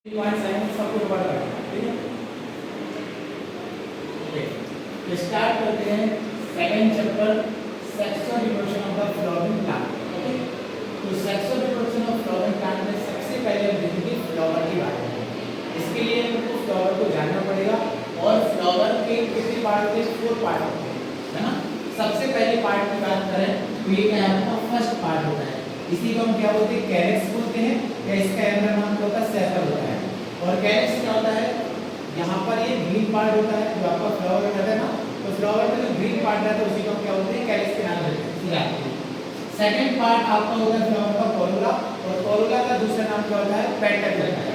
सबको पढ़ रहा है, ठीक है। तो स्टार्ट करते हैं second chapter sexual reproduction of the flowering plant. Okay, तो sexual reproduction of flowering plant में सबसे पहले हम देखेंगे फ्लावर की बात करेंगे। इसके लिए हमको फ्लावर को जानना पड़ेगा और फ्लावर के कितने पार्ट होते हैं? 4 पार्ट होते हैं, है ना। सबसे पहले पार्ट की बात करें तो ये क्या है? आपका फर्स्ट पार्ट होता है। इसी को हम क्या बोलते हैं? कैरेक्स बोलते हैं, या इसका एंग्रल नाम क्या होता है? सेपल होता है। और कैरेक्स क्या होता है? यहाँ पर ये ग्रीन पार्ट होता है जो आपका फ्लावर में रहता है ना, तो फ्लावर में जो ग्रीन पार्ट रहता है उसी को हम क्या बोलते हैं? कैरेक्स के नाम देते हैं। सेकंड पार्ट आपका होता है फ्लावर का कोरोला, और कोरोला का दूसरा नाम क्या होता है? पेटल रहता है।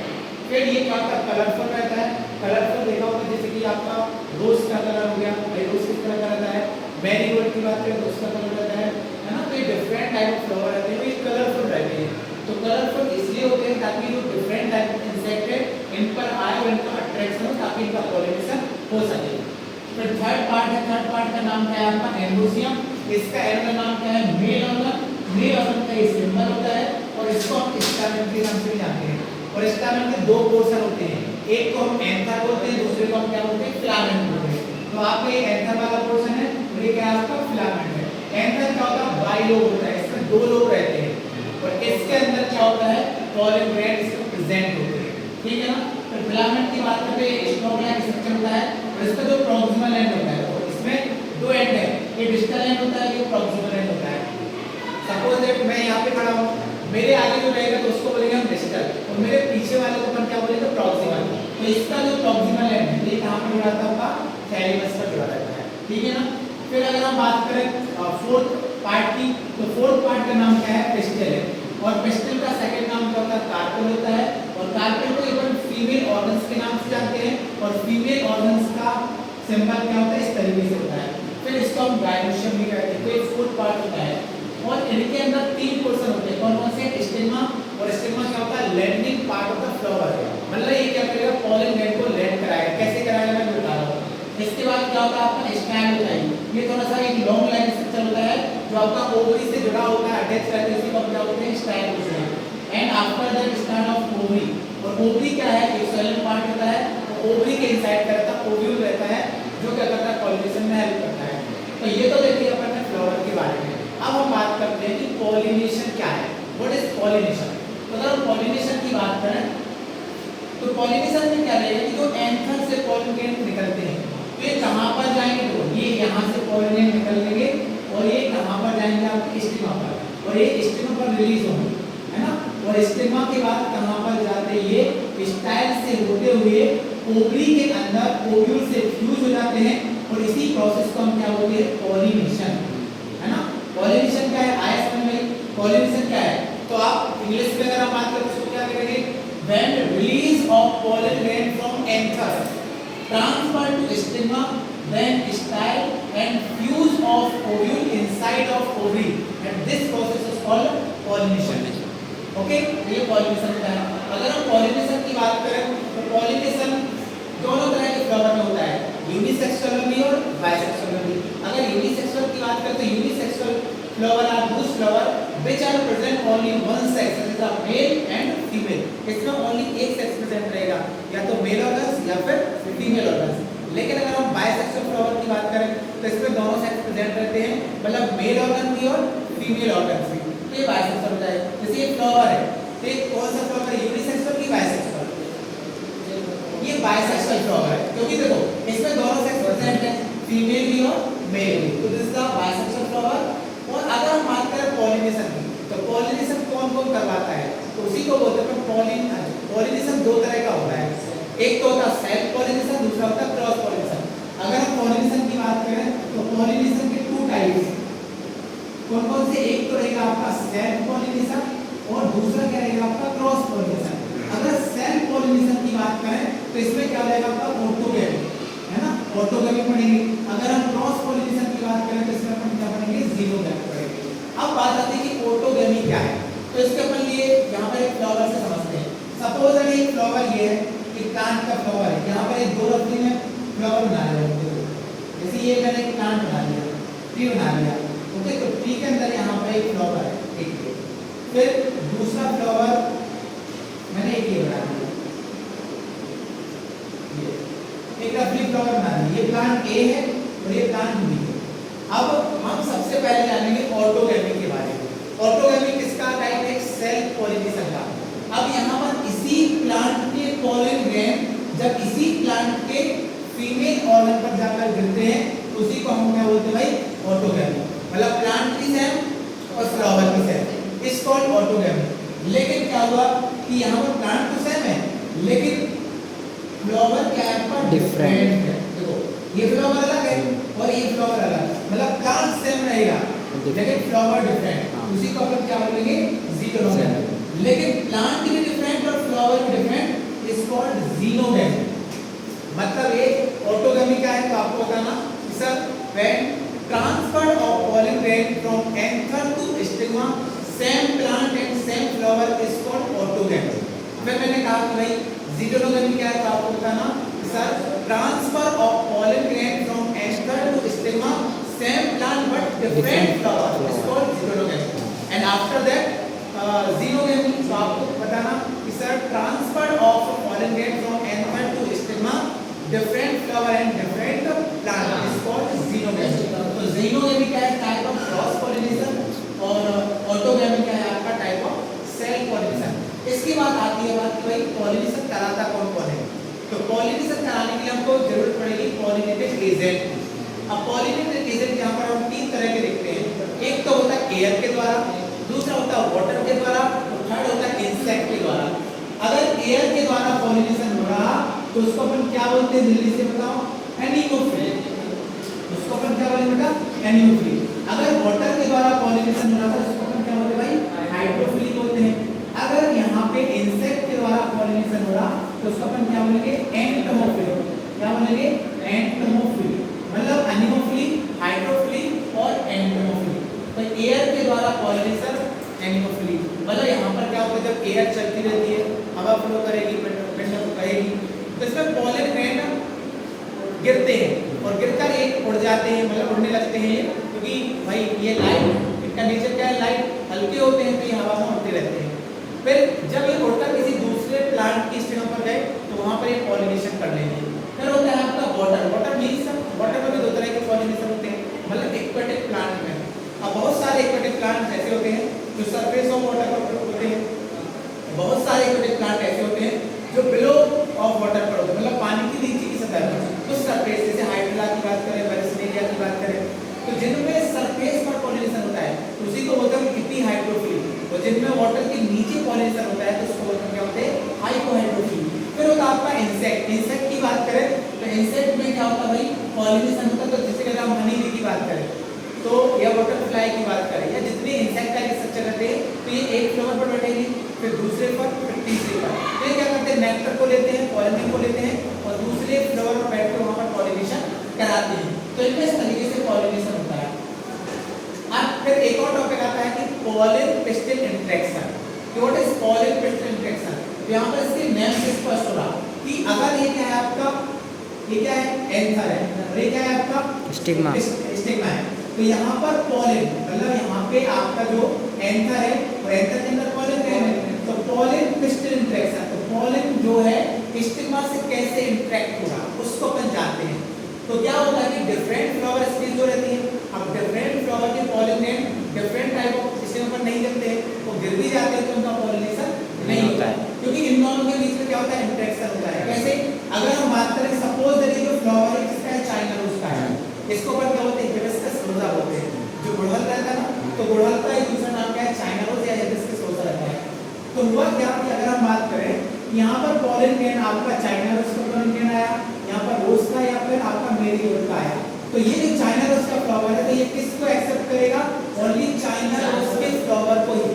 फिर ये क्या होता है? कलरफुल रहता है। कलरफुल देखा होगा जैसे कि आपका रोज का कलर हो गया, ये रोज किस तरह का रहता है? मैरीगोल्ड की बात करें तो उसका कलर रहता है ना। तो ये डिफरेंट टाइप ऑफ फ्लावर रहते हैं, ये कलरफुल रहते हैं। तो कलरफुल इसलिए होते हैं ताकि जो डिफरेंट टाइप ऑफ इंसेक्ट है इन पर आए और इनका अट्रैक्शन हो, ताकि इनका पॉलिनेशन हो सके। फिर थर्ड पार्ट है, थर्ड पार्ट का नाम क्या है? आपका एंडोसियम। इसका एंगल नाम क्या है? Mail organ. मेल ऑर्गन का ये सिंबल होता है और इसको हम स्टामेन के नाम से भी जानते हैं। और स्टामेन के दो पोर्शन होते हैं, एक को हम एंथर बोलते हैं, दूसरे को हम क्या बोलते हैं? फिलामेंट बोलते हैं। तो आपका ये एंथर वाला पोर्शन है और ये क्या है? आपका फिलामेंट है। एंथर क्या होता है? बाइलोब होता है, इसमें दो लोब रहते हैं और इसके अंदर क्या होता है? पॉलन ग्रैंड इसमें प्रेजेंट होते हैं, ठीक है ना। तो फिलामेंट की बात करते हैं, स्टॉक लाइक स्ट्रक्चर होता है और इसका जो प्रॉक्सिमल एंड होता है और इसमें दो एंड है, ये डिस्टल एंड होता है, ये प्रॉक्सिमल एंड होता है। सपोज दैट मैं यहाँ पे खड़ा हूँ, मेरे आगे जो रहेगा तो उसको बोलेंगे हम डिस्टल और मेरे पीछे वाले को अपन क्या बोलेंगे? प्रॉक्सिमल। तो इसका जो प्रॉक्सिमल एंड है ये कहाँ पे जुड़ा था? आपका थैलेमस पर जुड़ा रहता है, ठीक है ना। फिर अगर हम बात करें फोर्थ पार्ट की, तो फोर्थ पार्ट का नाम क्या है? पिस्टल है। और पिस्टल का सेकंड नाम क्या होता है? कार्पेल होता है। और कार्पेल को अपन फीमेल ऑर्गन्स के नाम से जानते हैं और फीमेल ऑर्गन्स का सिंबल क्या होता है? इस तरीके से होता है। फिर इसको हम गाइनोशियम भी कहते हैं। तो ये फोर्थ पार्ट होता है और इनके अंदर 3 पोर्शन होते हैं। कौन कौन से? स्टिग्मा, और स्टिग्मा क्या होता है? Landing part of the flower. मतलब ये क्या करेगा? पॉलन ग्लैंड को लैंड कराएगा। कैसे कराएगा मैं बता रहा हूँ। इसके बाद क्या होता है? आपका स्टैंड होता है, ये थोड़ा सा एक लॉन्ग लाइन स्ट्रक्चर होता है जो आपका ओवरी से जुड़ा होता है, अटैच रहता है, इसी को हम क्या बोलते हैं? स्टैंड बोलते हैं। And after that stand of ovary, और ओवरी क्या है? एक सोलन पार्ट होता है, तो ओवरी के इनसाइड का रहता है ओव्यूल रहता है जो क्या करता है? पॉलिनेशन में हेल्प करता है। तो ये तो देखिए अपन ने फ्लावर के बारे में। अब हम बात करते हैं कि पॉलिनेशन क्या है? What is pollination? तो अगर हम पॉलिनेशन की बात करें तो पॉलिनेशन में क्या रहेगा कि जो एंथर से पॉलन ग्रैंड निकलते हैं तो ये कहां पर जाएंगे? तो ये यहां से पॉलन ग्रैंड निकलेंगे और ये कहां पर जाएंगे? आपके स्टिग्मा पर, और ये स्टिग्मा पर रिलीज होंगे, है ना। और स्टिग्मा के बाद कहां पर जाते? ये स्टाइल से होते हुए ओवरी के अंदर ओव्यूल से फ्यूज हो जाते हैं और इसी प्रोसेस को हम क्या बोलते हैं? पॉलिनेशन, है ना। पॉलिनेशन क्या है? आया समझ में? पॉलिनेशन क्या है? तो आप इंग्लिश में अगर हम बात करें तो क्या करेंगे? When release of pollen grain from anther transfer to stigma, then style and fuse of ovule inside of ovary, and this process is called pollination. Okay, ये pollination का है। अगर हम pollination की बात करें तो pollination दोनों तरह के फ्लावर में होता है, यूनिसेक्सुअल में भी और बाइसेक्सुअल में भी। अगर यूनिसेक्सुअल की बात करें तो unisexual flower are those flower which are present only one sex, that is the male and female. इसमें only एक सेक्स प्रेजेंट रहेगा, या तो मेल ऑर्गन्स या फिर फीमेल ऑर्गन्स। लेकिन अगर हम बाइसेक्सुअल फ्लावर की बात करें तो इसमें दोनों सेक्स प्रेजेंट रहते हैं, मतलब मेल ऑर्गन भी और फीमेल ऑर्गन भी। तो ये बाइसेक्सुअल होता है। जैसे ये फ्लावर है तो ये कौन सा फ्लावर है? यूनिसेक्सुअल की बाइसेक्सुअल? ये बाइसेक्सुअल फ्लावर है क्योंकि देखो इसमें दोनों सेक्स प्रेजेंट है, फीमेल भी और मेल भी। तो this is the bisexual flower. और अगर हम बात करें पॉलिनेशन की तो पॉलिनेशन कौन कौन करवाता है? तो उसी को बोलते हैं पॉलिनेशन दो तरह का होता है, एक तो होता है सेल्फ पॉलिनेशन, दूसरा होता है क्रॉस पॉलिनेशन। अगर हम पॉलिनेशन की बात करें तो पॉलिनेशन के 2 टाइप्स कौन कौन से? एक तो रहेगा आपका सेल्फ पॉलिनेशन और दूसरा क्या रहेगा? आपका क्रॉस पॉलिनेशन। अगर सेल्फ पॉलिनेशन की बात करें तो इसमें क्या रहेगा? आपका ऑटोगैमी, है ना, ऑटोगैमी पढ़ेंगे। अगर हम क्रॉस पॉलिनेशन की बात करें तो इसमें अपन क्या पढ़ेंगे? ज़ीनोगैमी पढ़ेंगे। अब बात आती है कि ऑटोगैमी क्या है, तो इसके अपन लिए यहाँ पर एक फ्लावर से समझते हैं। सपोज अगर एक फ्लावर ये है, एक प्लांट का फ्लावर है, यहाँ पर एक 2 रफ्ती में फ्लावर बना रहे हैं। जैसे ये मैंने एक प्लांट बना लिया, ट्री बना लिया, ओके। तो ट्री के अंदर यहाँ पर एक फ्लावर है, एक फिर दूसरा फ्लावर मैंने एक ये बना लिया, फ्लावर बना दिए, ये प्लांट ए है और ये प्लांट बी है। अब हम सबसे पहले जानेंगे ऑटोगैमी के बारे में। ऑटोगैमी किसका टाइप है? सेल्फ पॉलिनेशन का। अब यहाँ पर इसी प्लांट के पॉलन ग्रेन जब इसी प्लांट के फीमेल ऑर्गन पर जाकर गिरते हैं तो उसी को हम क्या बोलते हैं भाई? ऑटोगैमी। मतलब प्लांट की सेम और फ्लावर की सेम, इस कॉल्ड ऑटोगैमी। लेकिन क्या हुआ कि यहाँ पर प्लांट तो सेम है लेकिन फ्लावर क्या है पर डिफरेंट है। देखो ये फ्लावर अलग है और ये फ्लावर अलग, मतलब प्लांट सेम रहेगा लेकिन फ्लावर डिफरेंट, उसी को अपन क्या बोलेंगे? ज़ीनोगैमी। लेकिन प्लांट भी डिफरेंट और फ्लावर भी डिफरेंट, इज कॉल्ड ज़ीनोगैमी। मतलब ये ऑटोगैमी क्या है तो आपको बताना sir, when transfer of pollen grain from anther to stigma same plant and same flower is called autogamy. फिर मैंने कहा कि भाई ज़ीनोगैमी क्या है तो आपको बताना sir, transfer of pollen grain from anther to stigma same plant but different flower is called xenogamy. And after that xenogamy तो आपको बताना कि sir, transfer of pollen grain from anther to stigma different flower and different plant is called xenogamy. तो xenogamy क्या है? Type of cross pollination और autogamy क्या है? आपका टाइप ऑफ सेल्फ पॉलिनेशन। इसके बाद आती है बात कि भाई पॉलिनेशन कराता कौन कौन है? तो पॉलिनेशन कराने के लिए हमको जरूरत पड़ेगी पॉलिनेटेड एजेंट की। अब पॉलिनेटेड एजेंट यहाँ पर हम 3 तरह के देखते हैं। एक तो होता है एयर के द्वारा, दूसरा होता है वाटर के द्वारा और थर्ड होता है इंसेक्ट के द्वारा। अगर एयर के द्वारा पॉलिनेशन हो रहा तो उसको अपन क्या बोलते हैं? जल्दी से बताओ। एनीमोफिली। उसको अपन क्या बोलेंगे बेटा? एनीमोफिली। अगर वाटर के द्वारा पॉलिनेशन हो रहा था उसको अपन क्या बोलते हैं भाई? हाइड्रोफिली बोलते हैं। अगर यहाँ पे इंसेक्ट के द्वारा पॉलिनेशन हो रहा तो उसको अपन क्या बोलेंगे? एंटोमोफिली। क्या बोलेंगे? एंटोमोफिली। मतलब एनीमोफिली, हाइड्रोफिली और एंटोमोफिली। तो एयर के द्वारा पॉलिनेशन एनीमोफिली। मतलब यहाँ पर क्या होता है? जब एयर चलती रहती है, हवा फ्लो करेगी, प्रेशर करेगी, तो इसमें पॉलन ग्रेन गिरते हैं और गिरकर एक उड़ जाते हैं, मतलब उड़ने लगते हैं, क्योंकि भाई ये लाइट, इनका नेचर क्या है? लाइट, हल्के होते हैं तो ये हवा में उड़ते रहते हैं। फिर जब ये उड़कर किसी दूसरे प्लांट की स्टेम पर गए तो वहाँ पर ये पॉलिनेशन कर लेंगे। फिर होता है आपका वाटर। वाटर मीन्स वाटर में भी 2 तरह के पॉलिनेशन होते हैं, मतलब एक्वेटिक प्लांट में। अब बहुत सारे एक्वेटिक प्लांट ऐसे होते हैं जो सरफेस ऑफ वाटर पर होते हैं, बहुत सारे एक्वेटिक प्लांट ऐसे होते हैं जो बिलो ऑफ वाटर पर होते हैं, मतलब पानी की नीचे की सतह पर। तो सरफेस, जैसे हाइड्रिला की बात करें, वेरेसिनेरिया की बात करें, तो जिनमें सरफेस पर पॉलिनेशन होता है उसी को बोलते हैं एपीहाइड्रोफिली, और जिनमें वाटर के नीचे पॉलिनेशन होता है तो उसको बोलते हैं क्या होते हैं? हाइपोहाइड्रोफिली। फिर होता है आपका इंसेक्ट। इंसेक्ट की बात करें तो इंसेक्ट में क्या होता है भाई? पॉलिनेशन होता है। तो जैसे अगर हम हनी बी की बात करें तो या बटरफ्लाई की बात करें या जितने इंसेक्ट का स्ट्रक्चर रहते हैं तो ये एक फ्लावर पर बैठेंगे, फिर दूसरे पर, फिर तीसरे पर। तो ये क्या करते हैं? नेक्टर को लेते हैं, पॉलिनेशन को लेते हैं और दूसरे फ्लावर पर बैठ कर वहाँ पर पॉलिनेशन कराते हैं। तो इनमें इस तरीके से पॉलिनेशन होता है। अब फिर एक और टॉपिक आता है कि pollen pistil interaction. What is pollen pistil interaction? तो यहाँ पर इसके नेम से स्पष्ट हो रहा कि अगर ये क्या है आपका, ये क्या है? एंथर है और ये क्या है आपका? स्टिग्मा। स्टिग्मा है। तो यहाँ पर पॉलन, मतलब यहाँ पे आपका जो एंथर है और एंथर के अंदर पॉलन ग्रेन है, तो पॉलन पिस्टिल इंटरेक्शन। तो पॉलन जो है स्टिग्मा से कैसे इंटरेक्ट होगा उसको अपन जानते हैं। तो क्या होता है कि डिफरेंट फ्लावर स्टेज जो रहती है, अब डिफरेंट फ्लावर के pollen grain different type of stage पर नहीं गिरते हैं, वो गिर भी जाते हैं तो उनका पॉलिनेशन नहीं होता है, क्योंकि इन दोनों के बीच में क्या होता है? इंटरेक्शन होता है। कैसे? अगर हम बात करें, सपोज दैट जो फ्लावर है किसका है? चाइना रोज का है। इसको पर क्या होते हैं? हिबिस्कस रोजा बोलते हैं। जो गुड़हल रहता है ना, तो गुड़हल का एक दूसरा नाम क्या है? चाइना रोज या हिबिस्कस रोजा रहता है। तो हुआ क्या कि अगर हम बात करें, यहाँ पर पॉलन ग्रेन आपका चाइना रोज का पॉलन ग्रेन आया, यहाँ पर रोज का या फिर आपका मेरीगोल्ड का आया, तो ये जो चाइना रोज का फ्लावर है तो ये किसको एक्सेप्ट करेगा? ओनली चाइना रोज के फ्लावर को ही।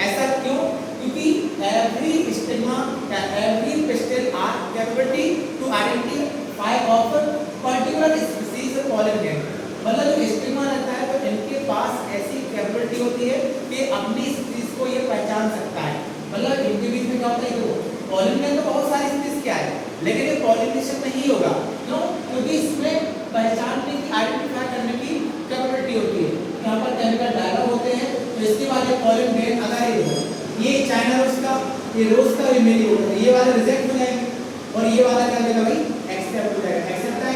ऐसा क्यों? क्योंकि एवरी स्टिग्मा या every pistil are capability to identify of particular species pollen grain. मतलब जो स्टिग्मा रहता है तो इनके पास ऐसी कैपेबिलिटी होती है कि अपनी स्पीशीज को ये पहचान सकता है। मतलब इनके बीच में क्या होता है? देखो पॉलन ग्रेन तो बहुत सारी स्पीशीज क्या है, लेकिन ये पॉलिनेशन नहीं होगा। क्यों? क्योंकि इसमें पहचानने की, आइडेंटिफाई करने की कैपेबिलिटी होती है। यहाँ पर केमिकल डायलॉग होते हैं। तो इसके बाद ये पॉलन ग्रेन अगर ये चाइना रोज का, ये रोज का, ये मेरी होगा, ये वाला रिजेक्ट हो जाएंगे और ये वाला क्या देगा भाई? एक्सेप्ट हो जाएगा। एक्सेप्ट है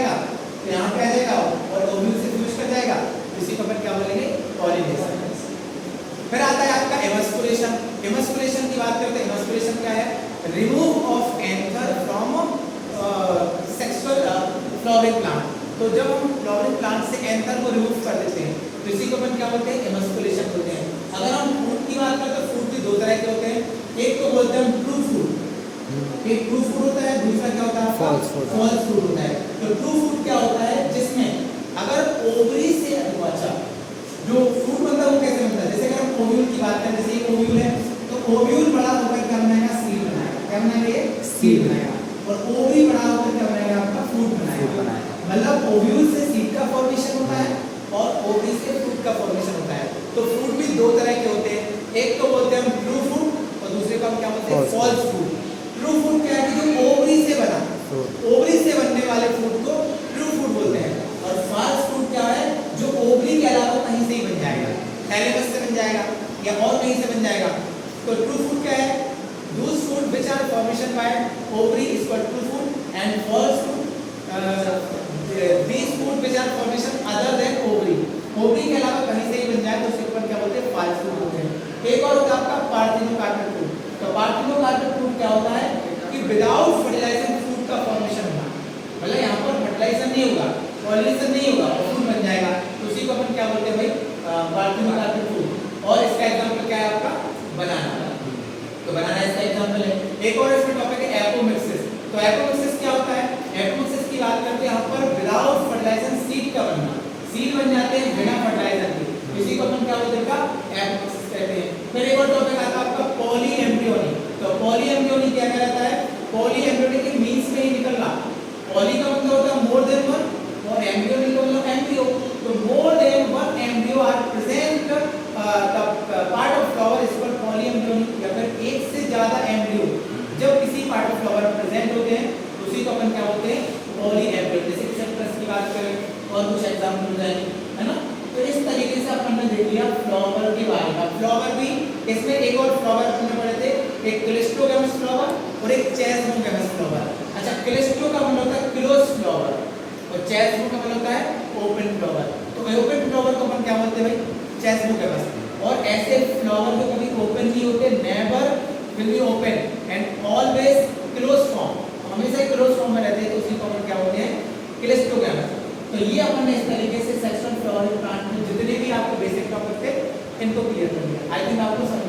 है आपका एमस्कुलेशन। एमस्कुलेशन की बात करते हैं, एमस्कुलेशन क्या है? Remove of anther from sexual flowering plant. तो जब हम फ्लावरिंग प्लांट से एंथर को रिमूव कर देते हैं तो इसी को अपन क्या बोलते हैं? एमस्कुलेशन बोलते हैं। अगर हम फ्रूट की बात करें तो फ्रूट भी दो तरह के होते हैं, एक तो बोलते हैं ट्रू फ्रूट, एक ट्रू फ्रूट होता है, दूसरा क्या होता है? फॉल्स फ्रूट होता है। तो ट्रू फ्रूट क्या होता है? जिसमें अगर ओवरी से अच्छा जो फ्रूट बनता है वो कैसे बनता है? जैसे अगर हम ओव्यूल की बात करें, जैसे ये ओव्यूल है तो ओव्यूल बड़ा होकर क्या बनाएगा? सीड बनाएगा। क्या बनाएगा? ये सीड बनाएगा। और ओवरी बड़ा होकर क्या बनाएगा? आपका फ्रूट बनाएगा। मतलब ओव्यूल से सीड का फॉर्मेशन होता है और ओवरी से फ्रूट का फॉर्मेशन होता है। तो फ्रूट भी दो तरह के होते हैं, एक तो बोलते हैं हम ट्रू फ्रूट और दूसरे को हम क्या बोलते हैं? False fruit. ट्रू फ्रूट क्या है? जो ओवरी से बना, ओवरी से बनने वाले फ्रूट को ट्रू फ्रूट बोलते हैं। और फॉल्स फ्रूट क्या है? जो ओवरी के अलावा कहीं से ही बन जाएगा, थैलेमस से बन जाएगा या और कहीं से बन जाएगा। तो ट्रू फ्रूट क्या है? Those fruit which are formation by ovary is called true fruit and false fruit these fruit which are formation other than ovary, ovary के अलावा कहीं से ही बन जाए तो उसके ऊपर क्या बोलते हैं? false fruit बोलते हैं। एक और होता है आपका पार्थिनोकार्पेट फ्रूट। तो पार्थिनोकार्पेट फ्रूट क्या होता है कि विदाउट फर्टिलाइजेशन फ्रूट का फॉर्मेशन होगा, मतलब यहाँ पर फर्टिलाइजेशन नहीं होगा, पॉलिनेशन नहीं होगा और फ्रूट बन जाएगा। तो उसी को अपन क्या बोलते हैं भाई? पार्थिनोकार्पेट फ्रूट। और इसका एग्जांपल क्या है आपका? बनाना। तो बनाना इसका एग्जांपल है। एक और इसमें टॉपिक है एपोमिक्सिस। तो एपोमिक्सिस क्या होता है? एपोमिक्सिस की बात करते हैं यहाँ पर विदाउट फर्टिलाइजेशन सीड का बनना, सीड बन जाते हैं बिना फर्टिलाइजर के, इसी को अपन क्या बोलते हैं? एपोमिक्सिस कहते हैं। फिर एक और टॉपिक आता है आपका पॉलीएम्ब्रियोनी। तो पॉलीएम्ब्रियोनी क्या कहलाता है? पॉलीएम्ब्रियोनी के मींस में ही निकलना। पॉली का मतलब होता है मोर देन वन और एम्ब्रियोनी का मतलब एम्ब्रियो। तो more than one embryo are present part of flower is called polyembryony. या फिर एक से ज्यादा एम्ब्रियो जब किसी पार्ट ऑफ फ्लावर में प्रेजेंट होते हैं तो उसी को अपन क्या बोलते हैं? पॉलीएम्ब्रियो। जैसे सेक्सस की बात करें और कुछ एग्जांपल हो जाएंगे, है ना। तो इस तरीके से अपन ने देख लिया फ्लावर के बारे में। फ्लावर भी इसमें एक और फ्लावर अपन ने पढ़े थे, एक क्लिस्टोगैमस फ्लावर और एक चेस्मोगैमस फ्लावर। अच्छा, क्लिस्टो का मतलब होता है क्लोज फ्लावर और चेस्मो का मतलब होता है ओपन फ्लावर। तो ओपन फ्लावर को अपन क्या बोलते हैं भाई? चेस्मोगैमस। और ऐसे फ्लावर जो कभी ओपन नहीं होते, never will be open and always close form, हमेशा ही क्लोज फॉर्म में रहते हैं, तो उसी को अपन क्या बोलते हैं? क्लिस्टोगैमस। तो ये अपन ने इस तरीके से सेक्सुअल फ्लावरिंग प्लांट में जितने भी आपको बेसिक टॉपिक थे इनको क्लियर कर दिया। आई थिंक आपको समझ